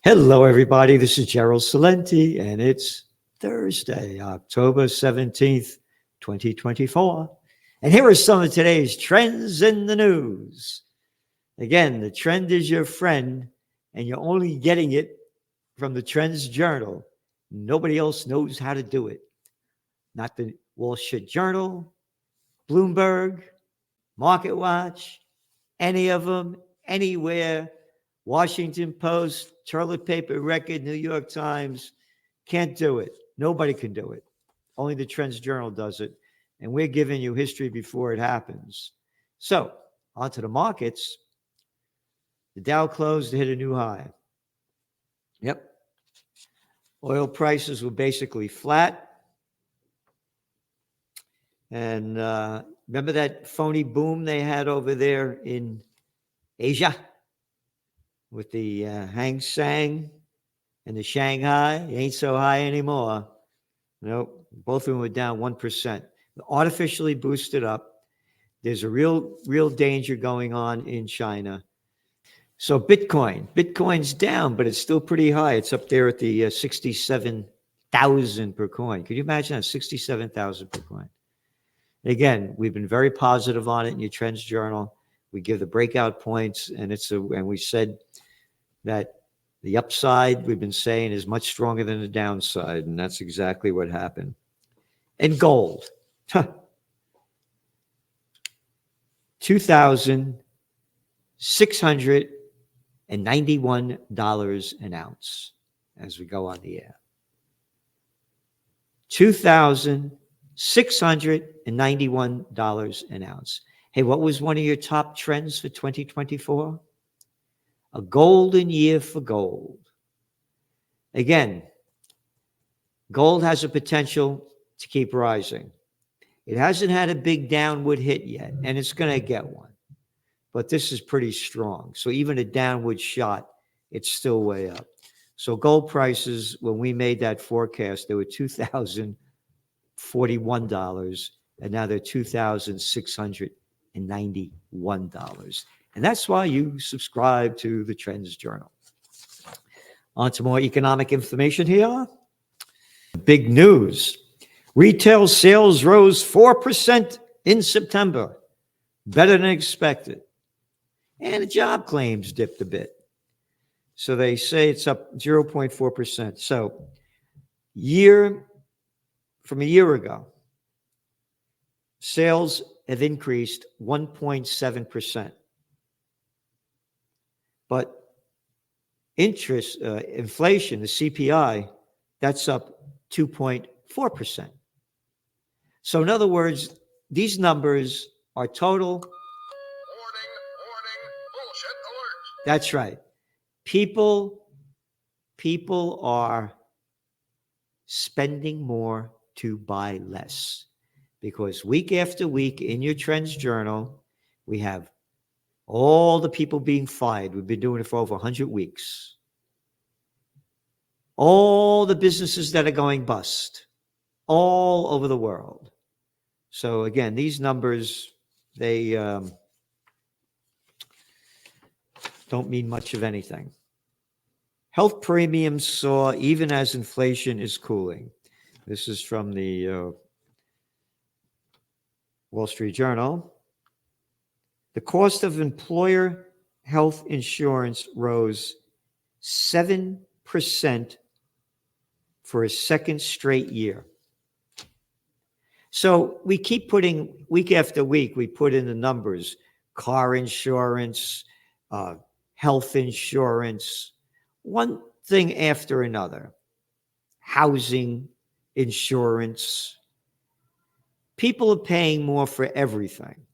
Hello, everybody. This is Gerald Salenti, and it's Thursday, October 17th, 2024. And here are some of today's trends in the news. Again, the trend is your friend, and you're only getting it from the Trends Journal. Nobody else knows how to do it. Not the Wall Street Journal, Bloomberg, Market Watch, any of them, anywhere. Washington Post, Toilet Paper Record, New York Times, can't do it. Nobody can do it. Only the Trends Journal does it. And we're giving you history before it happens. So, onto the markets. The Dow closed to hit a new high. Yep. Oil prices were basically flat. And remember that phony boom they had over there in Asia with the Hang Seng and the Shanghai? It ain't so high anymore. Nope. Both of them were down 1%. Artificially boosted up. There's a real danger going on in China. So Bitcoin's down, but it's still pretty high. It's up there at the 67,000 per coin. Could you imagine that? 67,000 per coin. Again, we've been very positive on it in your Trends Journal. We give the breakout points, and we said that the upside, we've been saying, is much stronger than the downside, and that's exactly what happened. And gold, $2,691 an ounce as we go on the air. $2,691 an ounce. Hey, what was one of your top trends for 2024? A golden year for gold. Again, gold has a potential to keep rising. It hasn't had a big downward hit yet, and it's going to get one. But this is pretty strong. So even a downward shot, it's still way up. So gold prices, when we made that forecast, they were $2,041, and now they're $2,691. And that's why you subscribe to the Trends Journal. On to more economic information here. Big news. Retail sales rose 4% in September, better than expected. And the job claims dipped a bit. So they say it's up 0.4%. So from a year ago, sales have increased 1.7%. But inflation, the CPI, that's up 2.4%. So in other words, these numbers are total. Warning, bullshit alert. That's right. People are spending more to buy less, because week after week in your Trends Journal, we have all the people being fired. We've been doing it for over 100 weeks. All the businesses that are going bust all over the world. So again, these numbers, they don't mean much of anything. Health premiums soar even as inflation is cooling. This is from the Wall Street Journal. The cost of employer health insurance rose 7% for a second straight year. So we keep putting, week after week, we put in the numbers: car insurance, health insurance, one thing after another, housing insurance. People are paying more for everything.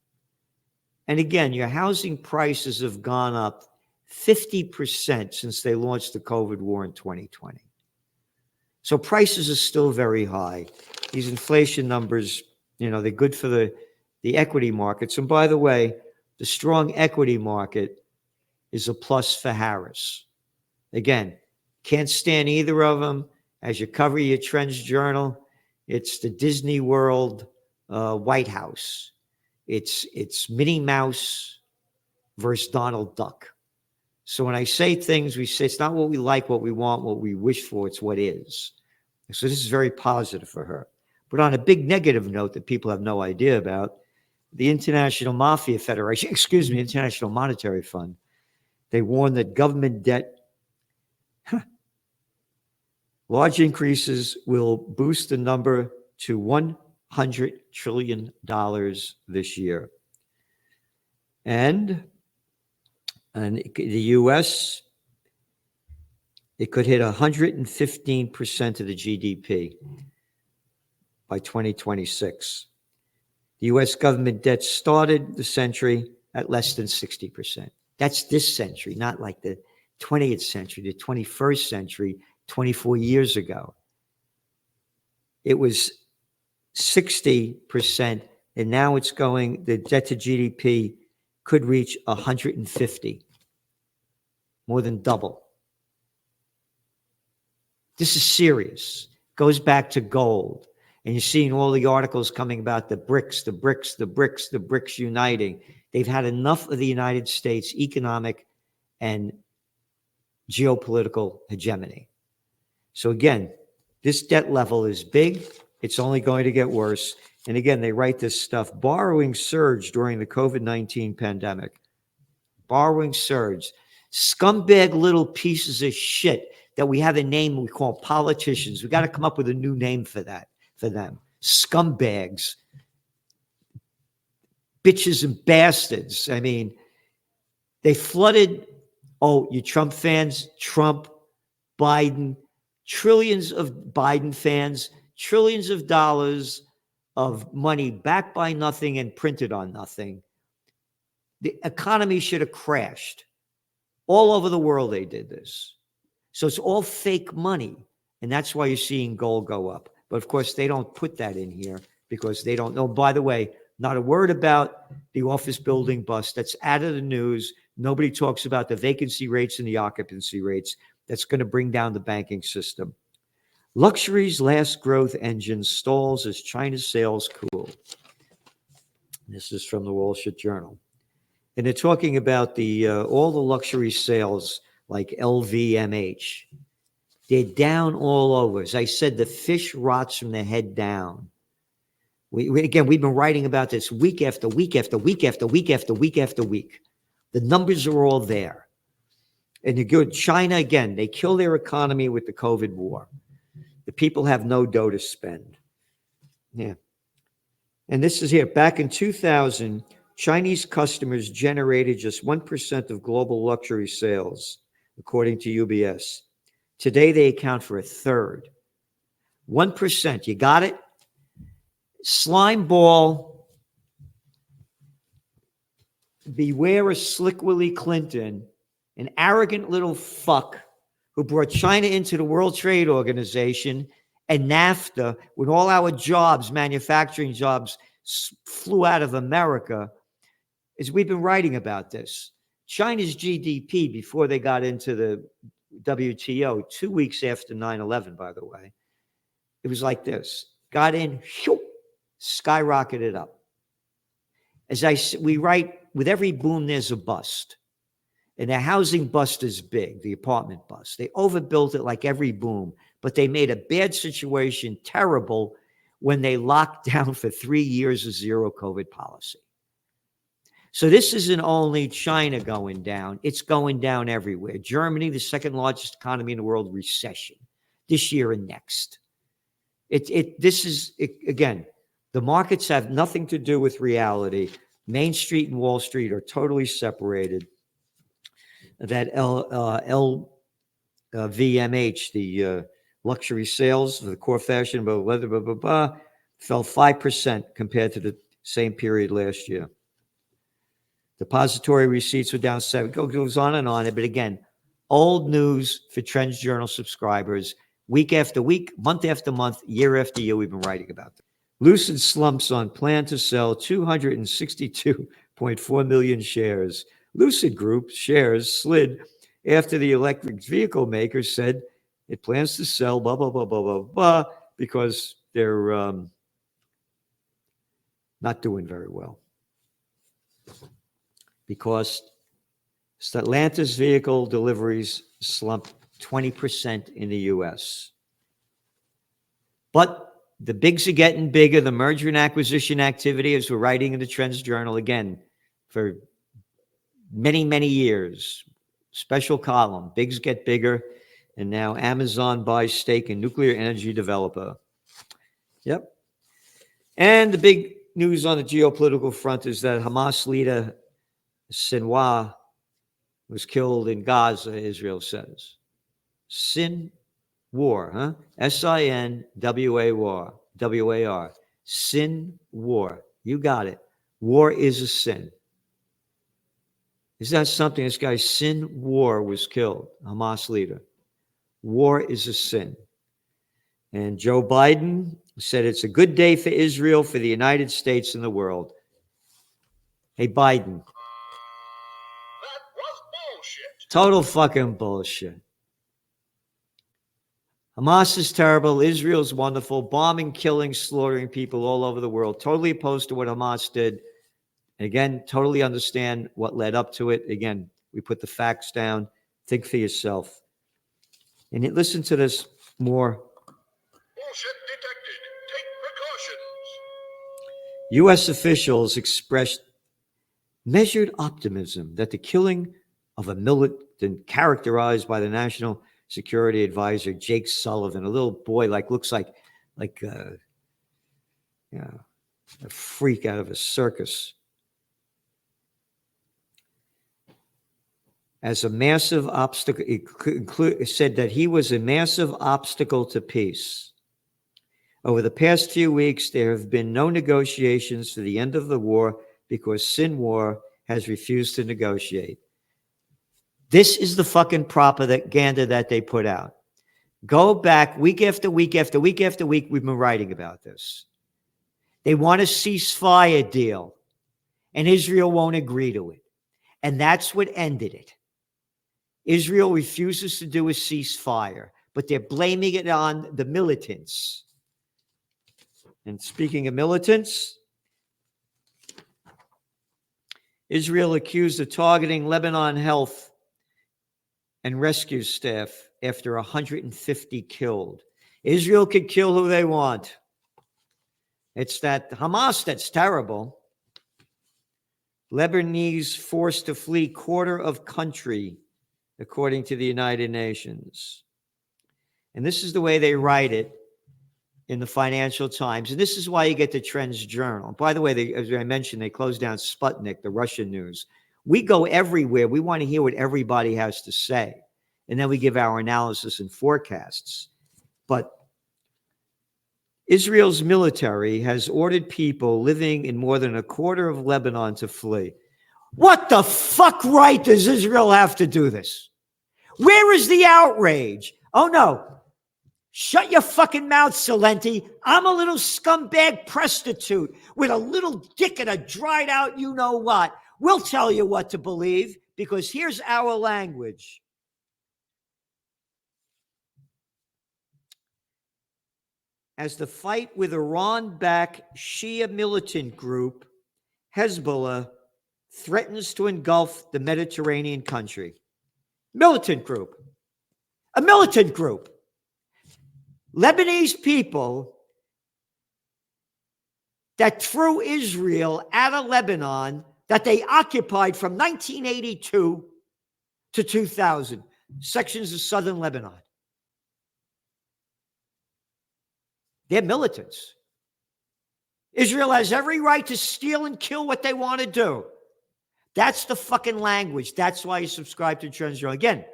And again, your housing prices have gone up 50% since they launched the COVID war in 2020. So prices are still very high. These inflation numbers, they're good for the equity markets. And by the way, the strong equity market is a plus for Harris. Again, can't stand either of them. As you cover your Trends Journal, it's the Disney World White House. It's Minnie Mouse versus Donald Duck. So when I say things, we say it's not what we like, what we want, what we wish for, it's what is. So this is very positive for her. But on a big negative note that people have no idea about, the International Mafia Federation, International Monetary Fund, they warn that government debt, large increases will boost the number to $100 trillion this year. And the U.S., it could hit 115% of the GDP by 2026. The U.S. government debt started the century at less than 60%. That's this century, not like the 20th century, the 21st century, 24 years ago. It was 60%, and now it's going, the debt to GDP could reach 150, more than double. This is serious. Goes back to gold. And you're seeing all the articles coming about the BRICS uniting. They've had enough of the United States economic and geopolitical hegemony. So again, this debt level is big. It's only going to get worse. And again, they write this stuff. Borrowing surged during the COVID-19 pandemic. Borrowing surged. Scumbag little pieces of shit that we have a name we call politicians. We got to come up with a new name for that, for them. Scumbags. Bitches and bastards. I mean, they flooded, oh, you Trump fans, Trump, Biden, trillions of Biden fans, trillions of dollars of money backed by nothing and printed on nothing. The economy should have crashed. All over the world, they did this. So it's all fake money. And that's why you're seeing gold go up. But of course, they don't put that in here because they don't know. By the way, not a word about the office building bust. That's out of the news. Nobody talks about the vacancy rates and the occupancy rates. That's going to bring down the banking system. Luxury's last growth engine stalls as China's sales cool. This is from the Wall Street Journal. And they're talking about the all the luxury sales like LVMH. They're down all over. As I said, the fish rots from the head down. We've been writing about this week after week after week after week after week after week. The numbers are all there. And the good China, again, they kill their economy with the COVID war. The people have no dough to spend. Yeah. And this is here. Back in 2000, Chinese customers generated just 1% of global luxury sales, according to UBS. Today, they account for a third. 1%. You got it? Slime ball. Beware of Slick Willie Clinton, an arrogant little fuck who brought China into the World Trade Organization and NAFTA when all our jobs, manufacturing jobs, flew out of America. As we've been writing about this, China's GDP before they got into the WTO, 2 weeks after 9/11, by the way, it was like this. Got in, skyrocketed up. We write, with every boom, there's a bust. And the housing bust is big, the apartment bust. They overbuilt it like every boom, but they made a bad situation terrible when they locked down for 3 years of zero COVID policy. So this isn't only China going down, it's going down everywhere. Germany, the second largest economy in the world, recession this year and next. Again, the markets have nothing to do with reality. Main Street and Wall Street are totally separated. That LVMH, the luxury sales of the core fashion, fell 5% compared to the same period last year. Depository receipts were down 7%. Goes on and on. But again, old news for Trends Journal subscribers. Week after week, month after month, year after year, we've been writing about them. Lucid slumps on plan to sell 262.4 million shares. Lucid Group shares slid after the electric vehicle maker said it plans to sell blah, blah, blah, blah, blah, blah, because they're not doing very well. Because Stellantis vehicle deliveries slumped 20% in the U.S. But the bigs are getting bigger. The merger and acquisition activity, as we're writing in the Trends Journal, again, for many, many years, special column, bigs get bigger. And now Amazon buys stake in nuclear energy developer. Yep. And the big news on the geopolitical front is that Hamas leader Sinwar was killed in Gaza, Israel says. Sin war, huh? S-I-N-W-A-R, W-A-R. Sin war. You got it. War is a sin. Is that something? This guy, Sin War, was killed, Hamas leader. War is a sin. And Joe Biden said it's a good day for Israel, for the United States, and the world. Hey, Biden. That was bullshit. Total fucking bullshit. Hamas is terrible. Israel's wonderful. Bombing, killing, slaughtering people all over the world. Totally opposed to what Hamas did. Again, totally understand what led up to it. Again, we put the facts down. Think for yourself. And listen to this more. Bullshit detected. Take precautions. U.S. officials expressed measured optimism that the killing of a militant characterized by the National Security Advisor Jake Sullivan, a little boy looks like a freak out of a circus, as a massive obstacle. It said that he was a massive obstacle to peace. Over the past few weeks, there have been no negotiations for the end of the war because Sinwar has refused to negotiate. This is the fucking propaganda that they put out. Go back week after week after week after week. We've been writing about this. They want a ceasefire deal, and Israel won't agree to it. And that's what ended it. Israel refuses to do a ceasefire, but they're blaming it on the militants. And speaking of militants, Israel accused of targeting Lebanon health and rescue staff after 150 killed. Israel could kill who they want. It's that Hamas that's terrible. Lebanese forced to flee quarter of country, according to the United Nations. And this is the way they write it in the Financial Times. And this is why you get the Trends Journal. By the way, as I mentioned, they closed down Sputnik, the Russian news. We go everywhere. We want to hear what everybody has to say. And then we give our analysis and forecasts. But Israel's military has ordered people living in more than a quarter of Lebanon to flee. What the fuck right does Israel have to do this? Where is the outrage? Oh, no. Shut your fucking mouth, Celente. I'm a little scumbag prostitute with a little dick and a dried out you-know-what. We'll tell you what to believe because here's our language. As the fight with Iran-backed Shia militant group Hezbollah threatens to engulf the Mediterranean country. Militant group. A militant group. Lebanese people that threw Israel out of Lebanon, that they occupied from 1982 to 2000, sections of southern Lebanon. They're militants. Israel has every right to steal and kill what they want to do. That's the fucking language. That's why you subscribe to Trends Journal. Again,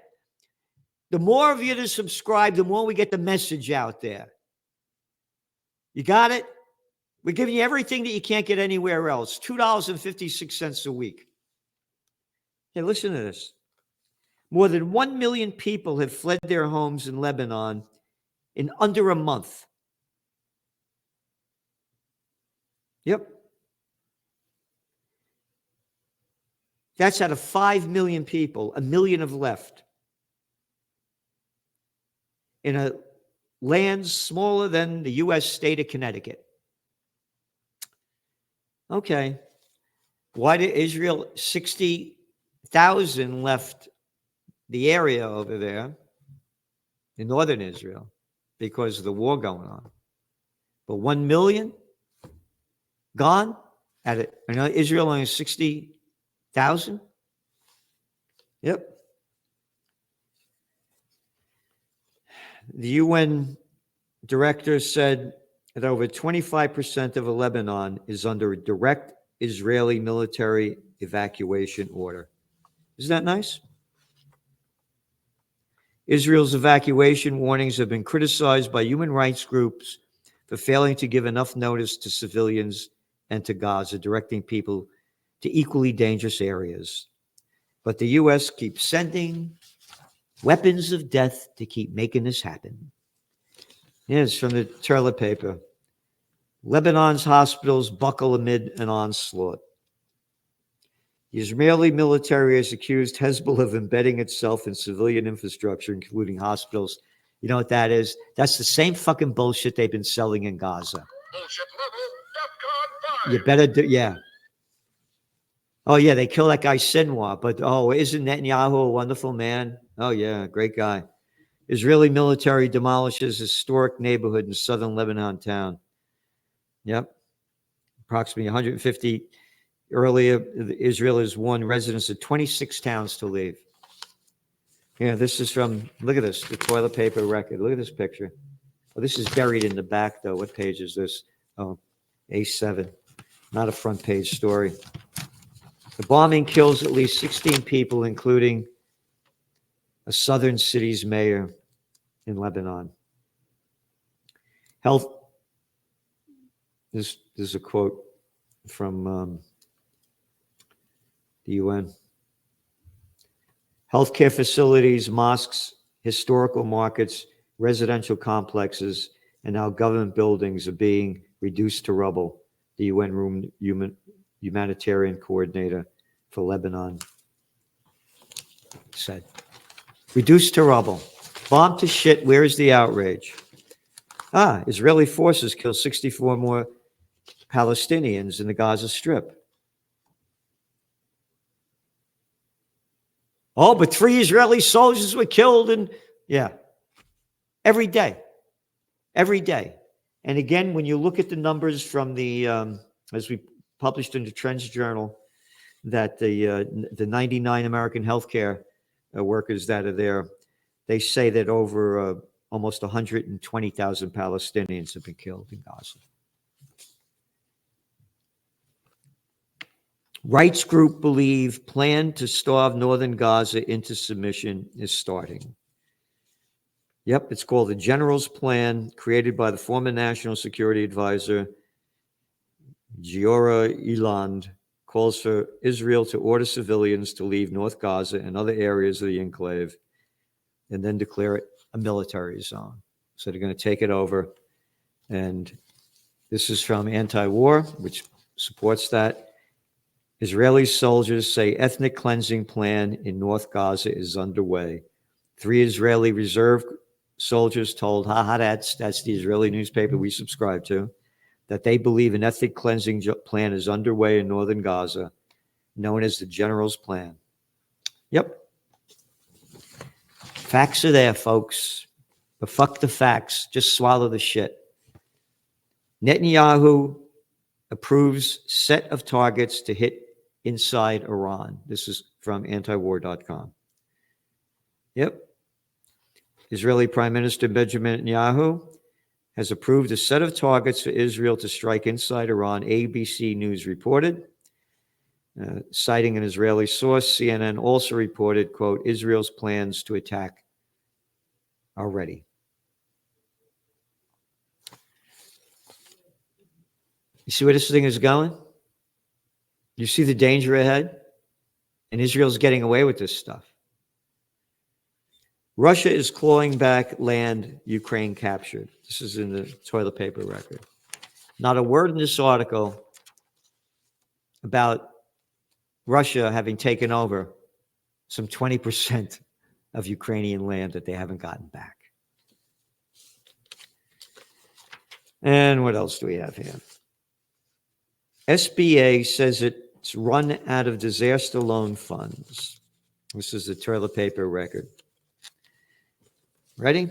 the more of you that subscribe, the more we get the message out there. You got it? We're giving you everything that you can't get anywhere else. $2.56 a week. Hey, listen to this. More than 1 million people have fled their homes in Lebanon in under a month. Yep. That's out of 5 million people. 1 million have left. In a land smaller than the U.S. state of Connecticut. Okay. Why did Israel, 60 1,000 left the area over there in northern Israel because of the war going on. But 1 million gone at it. I know Israel only has 60,000. Yep. The UN director said that over 25% of Lebanon is under a direct Israeli military evacuation order. Isn't that nice? Israel's evacuation warnings have been criticized by human rights groups for failing to give enough notice to civilians and to Gaza, directing people to equally dangerous areas. But the U.S. keeps sending weapons of death to keep making this happen. Yes, from the toilet paper. Lebanon's hospitals buckle amid an onslaught. The Israeli military has accused Hezbollah of embedding itself in civilian infrastructure, including hospitals. You know what that is? That's the same fucking bullshit they've been selling in Gaza. Bullshit level, DEFCON 5. You better do, yeah. Oh, yeah, they killed that guy Sinwar, but oh, isn't Netanyahu a wonderful man? Oh, yeah, great guy. Israeli military demolishes historic neighborhood in southern Lebanon town. Yep. Approximately 150 earlier, Israel has warned residents of 26 towns to leave. Yeah, this is from, look at this, the toilet paper record. Look at this picture. Oh, this is buried in the back, though. What page is this? Oh, A7. Not a front page story. The bombing kills at least 16 people, including a southern city's mayor in Lebanon. Health. This is a quote from the UN. Healthcare facilities, mosques, historical markets, residential complexes, and now government buildings are being reduced to rubble, the UN humanitarian coordinator for Lebanon said. Reduced to rubble. Bombed to shit. Where is the outrage? Israeli forces kill 64 more Palestinians in the Gaza Strip. Oh, but 3 Israeli soldiers were killed, and yeah, every day. Every day. And again, when you look at the numbers from the, as we published in the Trends Journal, that the 99 American healthcare workers that are there, they say that over almost 120,000 Palestinians have been killed in Gaza. Rights group believe plan to starve northern Gaza into submission is starting. Yep, it's called the General's Plan, created by the former National Security Advisor, Giora Eland, calls for Israel to order civilians to leave North Gaza and other areas of the enclave and then declare it a military zone. So they're going to take it over. And this is from Anti-War, which supports that. Israeli soldiers say ethnic cleansing plan in North Gaza is underway. 3 Israeli reserve soldiers told that's the Israeli newspaper we subscribe to, that they believe an ethnic cleansing plan is underway in northern Gaza, known as the General's Plan. Yep. Facts are there, folks. But fuck the facts. Just swallow the shit. Netanyahu approves set of targets to hit inside Iran. This is from antiwar.com. Yep. Israeli Prime Minister Benjamin Netanyahu has approved a set of targets for Israel to strike inside Iran, ABC News reported. Citing an Israeli source, CNN also reported, quote, Israel's plans to attack are ready. You see where this thing is going? You see the danger ahead? And Israel's getting away with this stuff. Russia is clawing back land Ukraine captured. This is in the toilet paper record. Not a word in this article about Russia having taken over some 20% of Ukrainian land that they haven't gotten back. And what else do we have here? SBA says it's run out of disaster loan funds. This is the toilet paper record. Ready?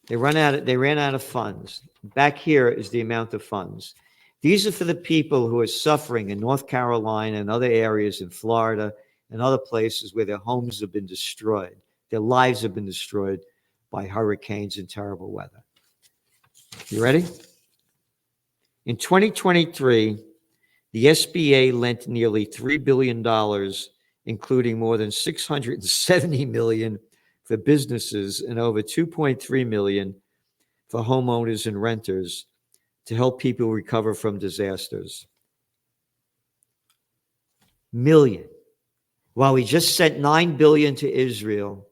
They ran out of funds. Back here is the amount of funds. These are for the people who are suffering in North Carolina and other areas in Florida and other places where their homes have been destroyed. Their lives have been destroyed by hurricanes and terrible weather. You ready? In 2023, the SBA lent nearly $3 billion, including more than $670 million for businesses and over $2.3 million for homeowners and renters to help people recover from disasters. Million. While we just sent $9 billion to Israel,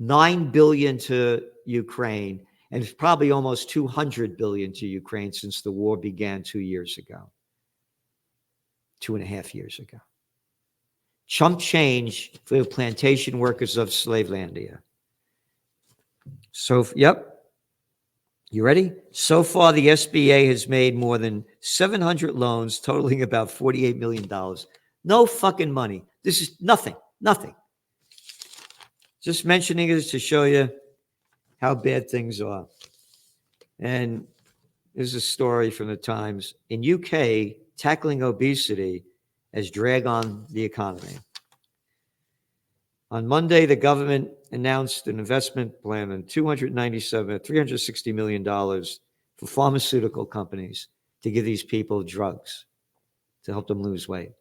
$9 billion to Ukraine, and it's probably almost $200 billion to Ukraine since the war began 2 years ago. 2.5 years ago. Chump change for the plantation workers of Slavelandia. So, yep. You ready? So far, the SBA has made more than 700 loans totaling about $48 million. No fucking money. This is nothing. Just mentioning this to show you how bad things are. And there's a story from the Times. In UK, tackling obesity has dragged on the economy. On Monday, the government announced an investment plan of $360 million for pharmaceutical companies to give these people drugs to help them lose weight.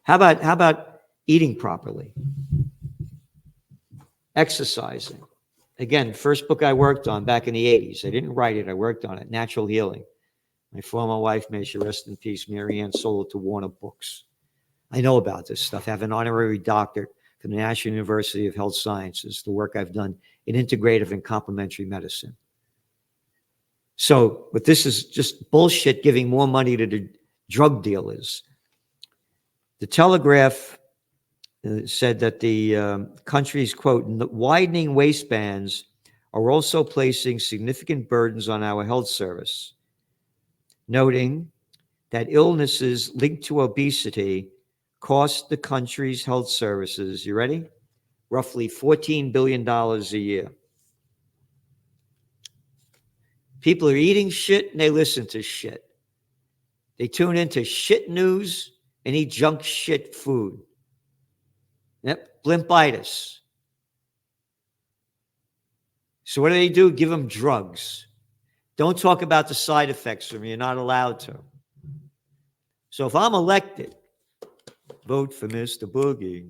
How about eating properly? Exercising. Again, first book I worked on back in the 80s. I didn't write it. I worked on it. Natural Healing. My former wife, may she rest in peace, Mary Ann, sold it to Warner Books. I know about this stuff. I have an honorary doctorate from the National University of Health Sciences, the work I've done in integrative and complementary medicine. So, but this is just bullshit giving more money to the drug dealers. The Telegraph said that the country's, quote, widening waistbands are also placing significant burdens on our health service, noting that illnesses linked to obesity cost the country's health services, you ready? Roughly $14 billion a year. People are eating shit and they listen to shit. They tune into shit news and eat junk shit food. Yep, blimpitis. So what do? Give them drugs. Don't talk about the side effects from you're not allowed to. So if I'm elected, vote for Mr. Boogie,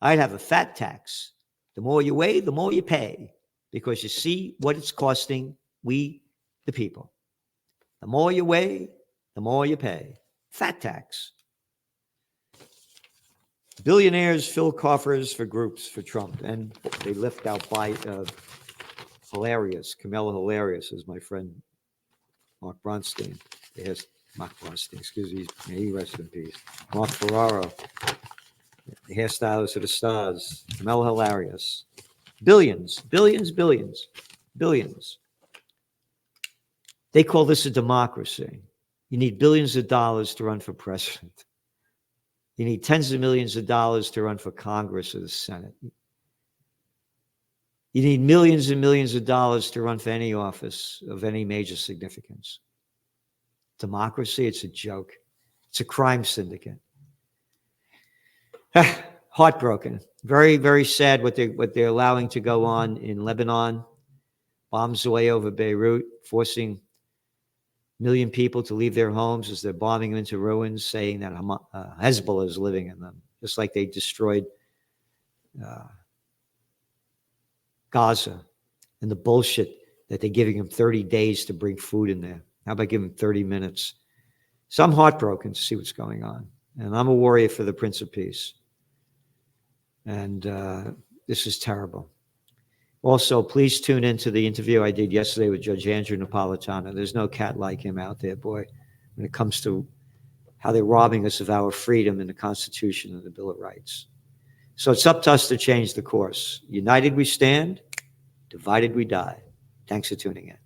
I'd have a fat tax. The more you weigh, the more you pay, because you see what it's costing we, the people. The more you weigh, the more you pay. Fat tax. Billionaires fill coffers for groups for Trump, and they lift out by Hilarious. Kamala Hilarious is my friend Mark Bronstein. Yes, Mark Bronstein, excuse me. May he rest in peace. Mark Ferraro, the hairstylist of the stars. Kamala Hilarious. Billions. They call this a democracy. You need billions of dollars to run for president. You need tens of millions of dollars to run for Congress or the Senate. You need millions and millions of dollars to run for any office of any major significance. Democracy, it's a joke. It's a crime syndicate. Heartbroken. Very, very sad what they're allowing to go on in Lebanon. Bombs away over Beirut, forcing million people to leave their homes as they're bombing them into ruins, saying that Hezbollah is living in them, just like they destroyed Gaza, and the bullshit that they're giving them 30 days to bring food in there. How about giving them 30 minutes? So I'm heartbroken to see what's going on, and I'm a warrior for the Prince of Peace. And this is terrible. Also, please tune into the interview I did yesterday with Judge Andrew Napolitano. There's no cat like him out there, boy, when it comes to how they're robbing us of our freedom in the Constitution and the Bill of Rights. So it's up to us to change the course. United we stand, divided we die. Thanks for tuning in.